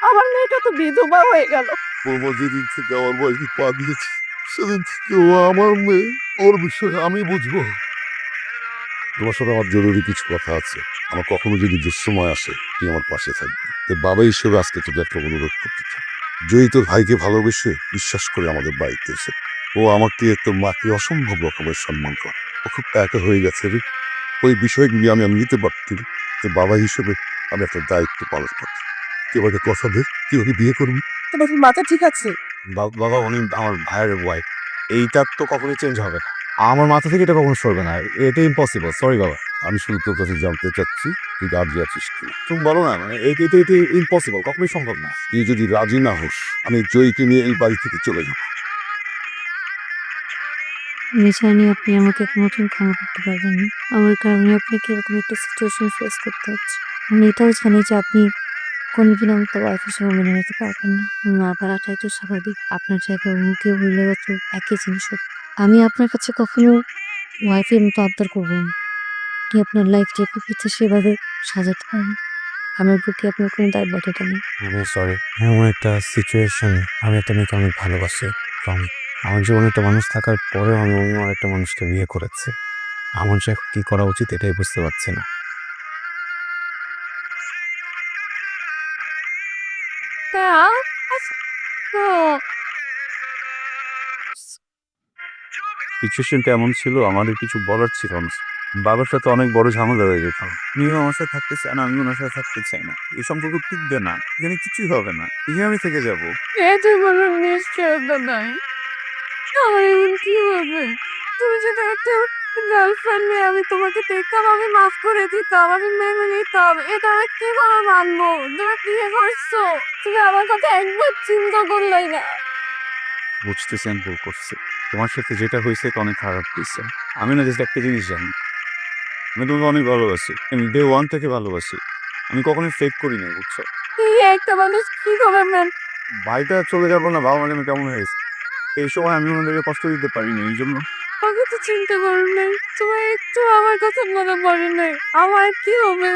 আমার মেয়েটা তো বিধবা হয়ে গেল। বৌমা যেদিন থেকে আমার বয়সে পা দিয়েছে সেদিন থেকে ও আমার মেয়ে, ওর বিষয়ে আমি বুঝবো। তোমার সাথে আমার জরুরি কিছু কথা আছে। আমার কখনো যদি দুঃসময় আসে তুই আমার পাশে থাকবি। তো বাবা হিসেবে আজকে তোকে একটা অনুরোধ করতে চাই। জয়ী তোর ভাইকে ভালোবেসে বিশ্বাস করে আমাদের বাড়িতে এসে ও আমাকে তোর মাকে অসম্ভব রকমের সম্মান করে। ও খুব একা হয়ে গেছে রে। ওই বিষয়গুলি আমি নিতে পারছি না। যে বাবা হিসেবে আমি একটা দায়িত্ব পালন করছি। তুই আমাকে কথা দে, তুই ওকে বিয়ে করবি। তোমার মাথা ঠিক আছে? বাবা উনি আমার ভাইয়ের ওয়াইফ, এইটা তো কখনোই চেঞ্জ হবে না। আমার মাথা থেকে এটা কখনো সরবে না, এটা ইম্পসিবল। সরি বাবা। আমি শুধু তোর কাছে জানতে চাচ্ছি তুই রাজি আছিস কিনা। তুমি বলো না, মানে এটা এটা ইম্পসিবল, কখনোই সম্ভব না। তুই যদি রাজি না হোস আমি জয়ীকে নিয়ে এই বাড়ি থেকে চলে যাবো। আমি জানি আপনি আমাকে কোনোদিন ক্ষমা করতে পারবেন না। আমার কারণে আপনাকে এরকম একটা সিচুয়েশন ফেস করতে হচ্ছে। আমি এটাও জানি যে আপনি কোনোদিন আমাকে ওয়াইফ হিসেবে মেনে নিতে পারবেন না। না পারাটাই তো স্বাভাবিক। আপনার জায়গায় অন্য কেউ হইলেও তো একই জিনিস হতো। আমি আপনার কাছে কখনো ওয়াইফের মতো আবদার করবো না। আপনি আপনার লাইফ যেভাবে ইচ্ছে সেভাবে সাজাতে পারেন। আমার প্রতি আপনার কোনো দায়বদ্ধতা নেই। আমি সরি, এমন একটা সিচুয়েশন, আমি একটা মেয়েকে অনেক ভালোবাসি। কারণ আমার জীবনে একটা মানুষ থাকার পরেও আমি অন্য আরেকটা মানুষকে বিয়ে করেছি। আমার যে এখন কি করা উচিত এটাই বুঝতে পারছি না। সিচুয়েশনটা এমন ছিল, আমাদের কিছু বলার ছিল না। বাবার সাথে অনেক বড় ঝামেলা হয়ে যেত। উনিও আমার সাথে থাকতে চায় না, আমি ওনার সাথে থাকতে চাই না। এই সম্পর্ক টিকবে না, এখানে কিছুই হবে না, এখানে আমি থেকে যাবো। এতে কোনো নিশ্চয়তা নাই। আমার এখন কি হবে? তুমি যদি একটা গার্লফ্রেন্ড নিয়ে আমি তোমাকে দেখতাম, আমি মাফ করে দিতাম, আমি মেনে নিতাম। এটা আমি কিভাবে মানবো? তুমি বিয়ে করছো, তুমি আমার কথা একবার চিন্তা করলাই না। বুঝতেছি আমি ভুল করছি। তোমার সাথে যেটা হয়েছে এটা অনেক খারাপ হয়েছে। আমি না জাস্ট একটা জিনিস জানি, আমি তোমাকে অনেক ভালোবাসি। আমি ডে ওয়ান থেকে ভালোবাসি। আমি কখনোই ফেক করি না, বুঝছো? এই একটা মানুষ কিভাবে বাড়িটা চলে যাবো না, বাবা মা যেন কেমন হয়েছে। এই সময় আমি ওনাদেরকে কষ্ট দিতে পারিনি, এই জন্য। আমাকে তো চিন্তা করো নাই, তোমার একটু আমার কথা মনে পড়ে নাই। আমার কি হবে?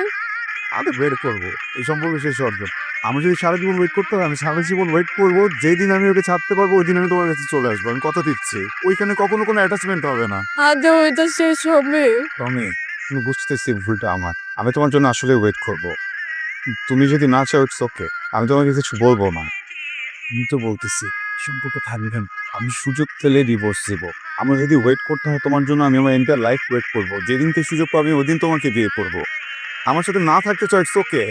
আমি বের করবো এই সম্পর্ক শেষ হওয়ার জন্য। আমি যদি সারা জীবন ওয়েট করতে হয়, আমি সারা জীবন ওয়েট করবো। যেদিন আমি ওকে ছাড়তে পারবো ওই দিন আমি তোমার কাছে চলে আসবো, আমি কথা দিচ্ছি। ওইখানে কখনো কোনো অ্যাটাচমেন্ট হবে না। আদৌ এটা শেষ হবে? টমি, তুমি বুঝতেছি ভুলটা আমার। আমি তোমার জন্য আসলে ওয়েট করবো। তুমি যদি না চাও ইটস ওকে, আমি তোমাকে কিছু বলবো না। আমি তো বলতেছি সম্পর্ক থাকবে না। আমি সুযোগ পেলে ডিভোর্স দিব। আমার যদি ওয়েট করতে হয় তোমার জন্য, আমি আমার এন্টার লাইফ ওয়েট করবো। যেদিনকে সুযোগ পাবো ওই দিন তোমাকে বিয়ে করবো। আমার সাথে না থাকতে চাও ইটস ওকে,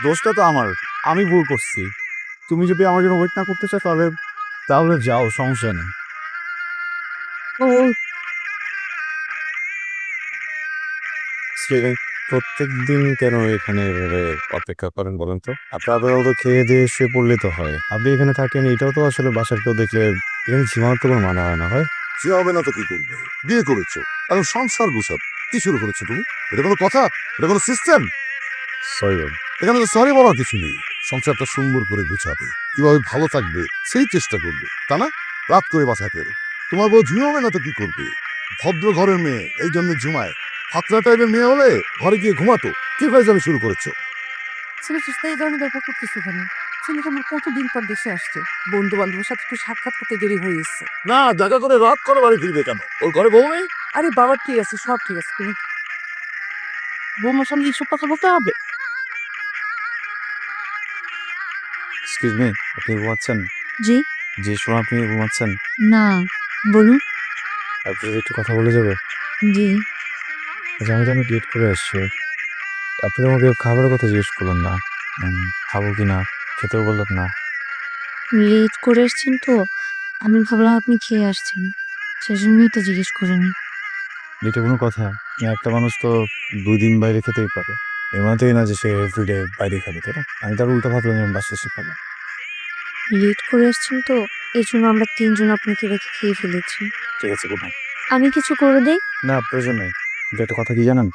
দোষটা তো আমার। আমি ভুল করছি। তুমি যদি আমার জন্য ওয়েট না করতে চাও তাহলে তাহলে যাও, সমস্যা নেই। ও, প্রত্যেক দিন কেন এখানে এভাবে অপেক্ষা করেন বলেন তো? আপনাদের তো খেয়ে দিয়ে শুয়ে পড়লে তো হয়, আপনি এখানে থাকেন, এটাও তো আসলে বাসার কেউ দেখলে এখানে সীমান্ত কোনো মানা হয় না হয়। সে হবে না তো কি করবে? বিয়ে করেছো, এখন সংসার গুছাব। কি শুরু করেছো তুমি? এটা কোনো কথা? এটা কোনো সিস্টেম? সরি। এখানে তো সরি বলার কিছু নেই। সংসারটা সুন্দর করে গুছাবে, কিভাবে ভালো থাকবে সেই চেষ্টা করবে, তা না রাত করে বাসায় ফেরো। তোমার বউ ঝুমাবে না তো কি করবে? ভদ্র ঘরের মেয়ে, এই জন্য ঝুমায়। ফাতরা টাইপের মেয়ে হলে ঘরে গিয়ে ঘুমাতো। কি ফাইজলামি শুরু করেছো? ছেলে সুস্থ এই ধরনের ব্যাপার করতেছে কেন? ছেলেটা আমার কতদিন পর দেশে আসছে, বন্ধু বান্ধবের সাথে একটু সাক্ষাৎ করতে দেরি হয়ে গেছে। না, দেখা করে রাত করে বাড়ি ফিরবে কেন? ওর ঘরে বউ নেই? আরে বাবা ঠিক আছে, সব ঠিক আছে, তুমি বৌমার সামনে এইসব কথা বলতে হবে? এক্সকিউজ মি, আপনি ঘুমাচ্ছেন? জি? যে শোনো, আপনি ঘুমাচ্ছেন? না, বলুন। আপনি যদি একটু কথা বলে যাবে। জি। আচ্ছা, আমি তো অনেক লেট করে আসছি। আপনি আমাকে খাবারের কথা জিজ্ঞেস করলেন না। খাবো কি না, খেতেও বললেন না। লেট করে এসছেন তো, আমি ভাবলাম আপনি খেয়ে আসছেন, সেজন্যই তো জিজ্ঞেস করিনি। এটা কোনো কথা? একটা মানুষ তো 2 দিন বাইরে খেতেই পারে। এমনিতেই না যে সে এভরিডে বাইরে খাবে, তাই না? আমি তার উল্টো ভাবলাম যে আমি বাসায় এসে খাবো। লেট করে এসছেন তো, এই জন্য আমরা তিনজন আপনাকে রেখে খেয়ে ফেলেছি। ঠিক আছে, গুড নাইট। আমি কিছু করে দেই? না, প্রয়োজন নেই। কিন্তু একটা কথা কি জানেন,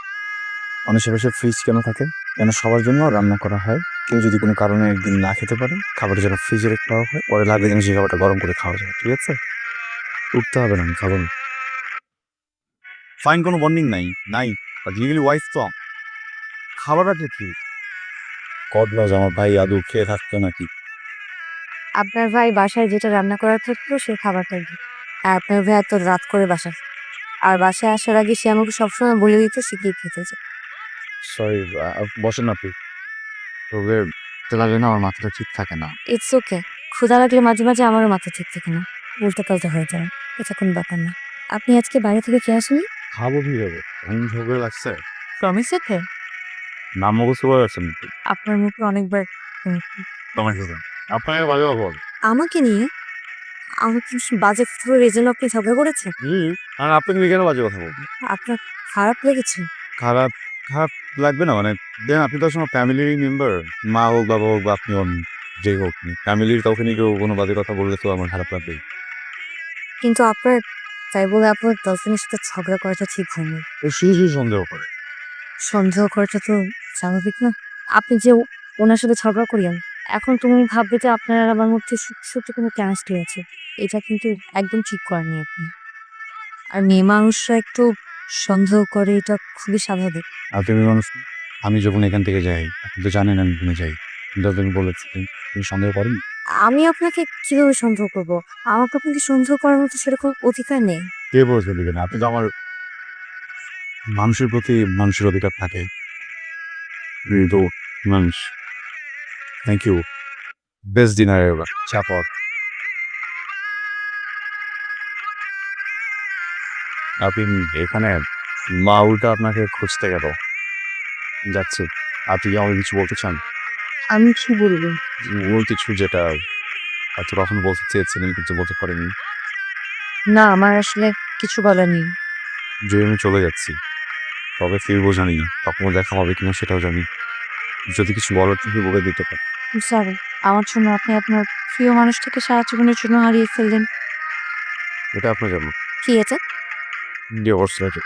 মানুষের বাসায় ফ্রিজ কেন থাকে? কেন সবার জন্য রান্না করা হয়। কেউ যদি কোনো কারণে একদিন না খেতে পারে, খাবারটা যেন ফ্রিজে রেখে দেওয়া হয়, পরে লাগলে যেন সেই খাবারটা গরম করে খাওয়া যায়, ঠিক আছে? উঠতে হবে না, আমি খাবো না। ফাইন, কোনো বন্ডিং নাই। বাট লিগালি ওয়াইফ তো। খাবার আছে কি? কদলাজ আমার ভাই আদৌ খেয়ে থাকতো নাকি? আপনার ভাই বাসায় যেটা রান্না করার থাকতো সে খাবারটাই দিত। আর আপনার ভাই এত রাত করে বাসায়, আর বাসায় আসার আগে সে আমাকে সবসময় বলে দিত সে কি খেতে চায়। সরি, বসেন আপনি। তবে লাগে না, আমার মাথাটা ঠিক থাকে না। It's okay. ক্ষুধা লাগলে মাঝে মাঝে আমারও মাথা ঠিক থাকে না, উল্টো পাল্টা হয়ে যায়। এটা কোনো ব্যাপার না। আপনি আজকে বাইরে থেকে খেয়ে আসেননি? খাবো কিভাবে? এমন ঝগড়া লাগছে। প্রমিস সাথে নাম মুখস্থ করে রাখছেন নাকি? আপনার মুখে অনেকবার তোমার সাথে আপনাকে বাজে কথা বল। আমাকে নিয়ে আমাকে বাজে কথার জন্য আপনি ঝগড়া করেছেন? আর আপনাকে নিয়ে কেন বাজে কথা বলবো? আপনার খারাপ লেগেছে? খারাপ খারাপ লাগবে না, মানে দেন আপনি তো আসলে ফ্যামিলির মেম্বার। মা হোক, বাবা হোক, বা আপনি হন, যে হোক, ফ্যামিলির কাউকে নিয়ে কেউ কোনো বাজে কথা বললে তো আমার খারাপ লাগবেই। কিন্তু আপনার তাই বলে আপনার 10 জনের সাথে ঝগড়া করাটা ঠিক হয়নি। ও শুধু সন্দেহ করে। সন্দেহ করাটা তো স্বাভাবিক না? আপনি যে ওনার সাথে ঝগড়া করিয়েন, এখন তুমি ভাববে যে আপনার আর আমার মধ্যে সত্যি কোনো কেমিস্ট্রি আছে। এটা কিন্তু একদম ঠিক করেননি আপনি। আর মেয়ে মানুষরা একটু সন্দেহ করে, এটা খুবই স্বাভাবিক। আপনি মানুষ, আমি যখন এখান থেকে যাই আপনি তো জানেন আমি ঘুমে যাই, কিন্তু আপনি বলেছেন তুমি সন্দেহ করেন। আমি আপনাকে কিভাবে সন্দেহ করব? আমাকে আপনাকে সন্দেহ করার মতো সেরকম অধিকার নেই। কে বলেছে দিবেন? আপনি তো আমার মানুষের প্রতি মানুষের অধিকার থাকে। তো মানুষ। Thank you. বেস্ট ডিনার এবার চাপড়। আপনি এখানে, মা উল্টা আপনাকে খুঁজতে গেল। যাচ্ছি। আপনি কি আমাকে কিছু বলতে চান? আমি কি বলবো? ওর কিছু যেটা হয়তো কখনো বলতে চেয়েছিলেন কিন্তু বলতে পারেনি। না, আমার আসলে কিছু বলার নেই। যে আমি চলে যাচ্ছি, কবে ফিরবো জানি না, কখনো দেখা হবে কিনা সেটাও জানি। যদি কিছু বলার থেকে বলে দিতে পার। সরি, আমার জন্য আপনি আপনার প্রিয় মানুষটাকে সারা জীবনের জন্য হারিয়ে ফেললেন। এটা আপনার জন্য কি এটা? Divorce letter.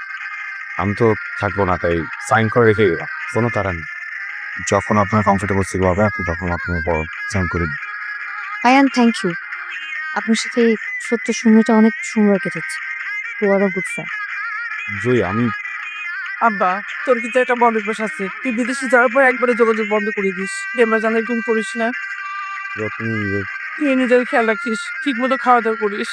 আমি তো থাকবো না, তাই সাইন করে রেখে গেলাম। কোনো তারা নেই। যখন আপনার কমফোর্টেবল ফিল হবে আপনি তখন আপনার বড় সাইন করে দিন। Ayaan, thank you. আপনার সাথে এই সত্য সময়টা অনেক সুন্দর কেটেছে। You are a good friend. Joyee, আমি আব্বা, তোর কিন্তু একটা বড় অভ্যাস আছে, তুই বিদেশে যাওয়ার পর একবারে যোগাযোগ বন্ধ করে দিস। এবার জানার তুমি করিস না। তুই নিজের খেয়াল রাখিস, ঠিক মতো খাওয়া দাওয়া করিস।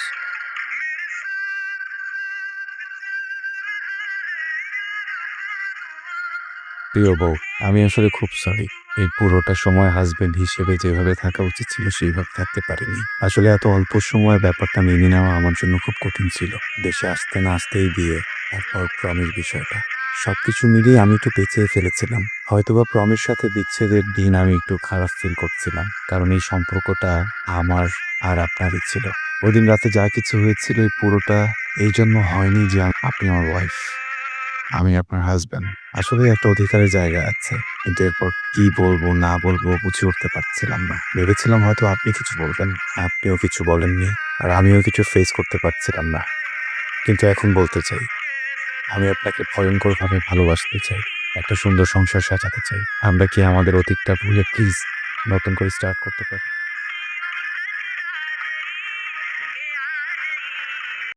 প্রিয় বউ, আমি আসলে খুব সরি। এই পুরোটা সময় হাজবেন্ড হিসেবে যেভাবে থাকা উচিত ছিল সেইভাবে থাকতে পারিনি। আসলে এত অল্প সময় ব্যাপারটা মেনে নেওয়া আমার জন্য খুব কঠিন ছিল। দেশে আসতে না আসতেই বিয়ে, তারপর প্রমির বিষয়টা, সবকিছু মিলিয়ে আমি একটু পেঁচিয়ে ফেলেছিলাম। হয়তোবা প্রমির সাথে বিচ্ছেদের দিন আমি একটু খারাপ ফিল করছিলাম, কারণ এই সম্পর্কটা আমার আর আপনারই ছিল। ওই দিন রাতে যা কিছু হয়েছিল এই পুরোটা এই জন্য হয়নি যে আপনি আমার ওয়াইফ, আমি আপনার হাজব্যান্ড। আসলে একটা অধিকারের জায়গা আছে, কিন্তু এরপর কি বলবো না বলবো বুঝে উঠতে পারছিলাম না। ভেবেছিলাম হয়তো আপনি কিছু বলবেন, আপনিও কিছু বলেননি, আর আমিও কিছু ফেস করতে পারছিলাম না। কিন্তু এখন বলতে চাই, আমি আপনাকে ভয়ঙ্করভাবে ভালোবাসতে চাই, একটা সুন্দর সংসার সাজাতে চাই। আমরা কি আমাদের অতীতটা ভুলে প্লিজ নতুন করে স্টার্ট করতে পারি?